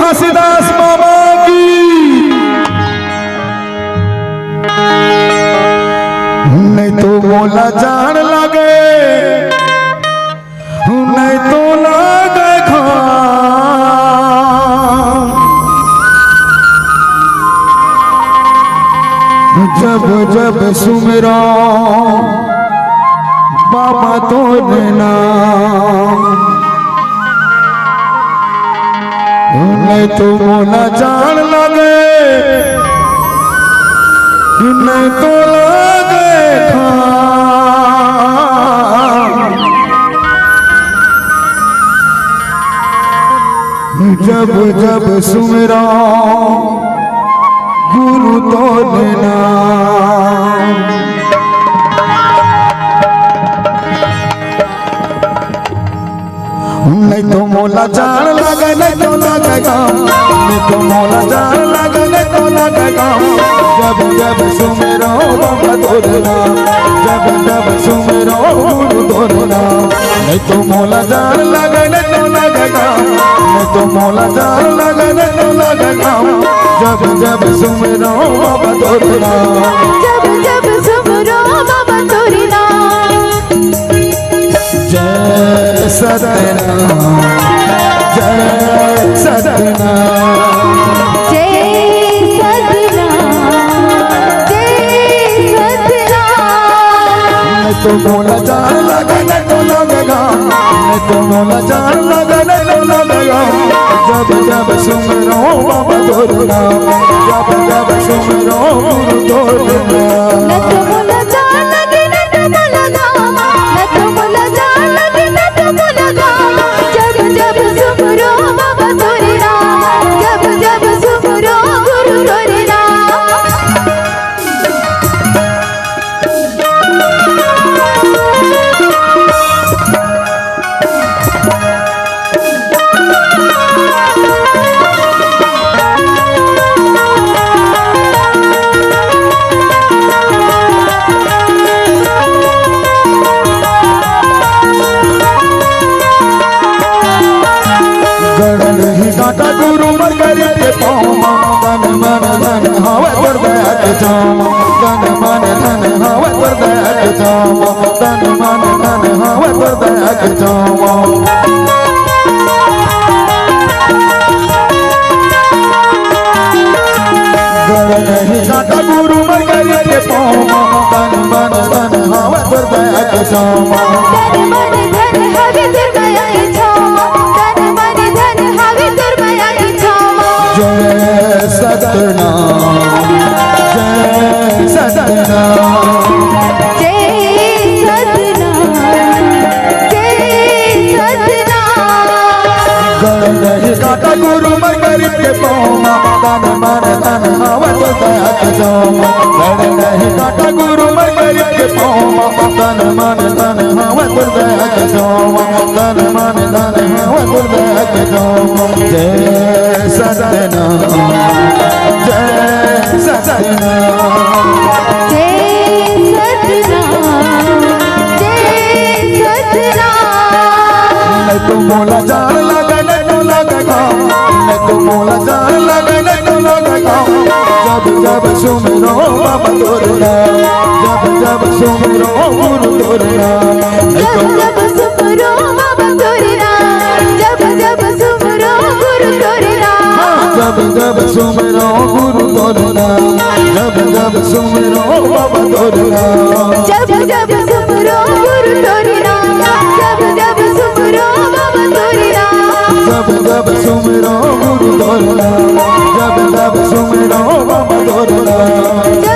तुलसीदास बाबा की। नहीं तो मोला जान लगे, नहीं तो लगे खान। जब जब सुमिरो बाबा तो नाम, नहीं तो मोला जान लगे, नहीं तो लगे खान। जब जब सुमिरो गुरु तो नाम। नहीं तो मोला जान लगे, नहीं तो लगे काम। नहीं तो मोला जान लगे, नहीं तो लगे काम। जब जब सुमिरो बाबा तोर नाम, जब जब सुमिरो गुरु तोर नाम। नहीं तो मोला जान लगे, नहीं तो लगे काम। नहीं तो मोला जान लगे, नहीं तो लगे काम। जब जब सुमिरो बाबा तोर नाम, जब जब सुमिरो बाबा तोर नाम। जय सतनाम, जय सतनाम, जय सतनाम, जय सतनाम। नहीं तो मोला जान लगे, नहीं तो लगे काम। नहीं तो मोला जान लगे, नहीं तो लगे काम। जब जब सुमिरो बाबा तोर नाम, जब जब सुमिरो गुरु तोर नाम। न तो मोला जान लगे, न तो मोला गाम। न तो मोला जान लगे, न तो मोला गाम। जब जब सुमिरो बाबा तोर नाम, जब जब सुमिरो गुरु तोर नाम। काटा गुरु मर के पाऊँ, तन मन धन हवा पर बैठ जाऊँ। तन मन धन हवा पर बैठ जाऊँ। तन मन धन हवा पर बैठ जाऊँ। नहीं काटा गुरु मर के पाऊँ, तन मन धन हवा पर बैठ जाऊँ। तन मन धन हवे दुर्गया इच्छाओं, तन मन धन हवे दुर्गया इच्छाओं। जय सतनाम, जय सतनाम, जय सतनाम, जय सतनाम। नहीं काटा गुरु मर के पाऊँ, तन मन धन हवा पर बैठ जाऊँ। नहीं काटा गुरु मर के पाऊँ, तन मन धन हवा पर बैठ जाऊँ। तन मन धन हवा पर बैठ जाऊँ। जय सतनाम, जय सतनाम, जय सतनाम, जय सतनाम। नहीं तो मोला जान लगे, नहीं तो लगे काम। नहीं तो मोला जान लगे, नहीं तो लगे काम। जब जब सुमिरो बाबा तोर नाम, जब जब सुमिरो गुरु तोर नाम। नहीं जब तो जब सुमिरो बाबा तोर नाम, जब जब सुमिरो गुरु तोर नाम। जब जब सुमिरो गुरु तोर नाम, जब जब सुमिरो बाबा तोर नाम। जब जब सुमिरो गुरु तोर नाम, जब जब सुमिरो बाबा तोर नाम। जब जब सुमिरो गुरु तोर नाम, जब जब सुमिरो बाबा तोर नाम।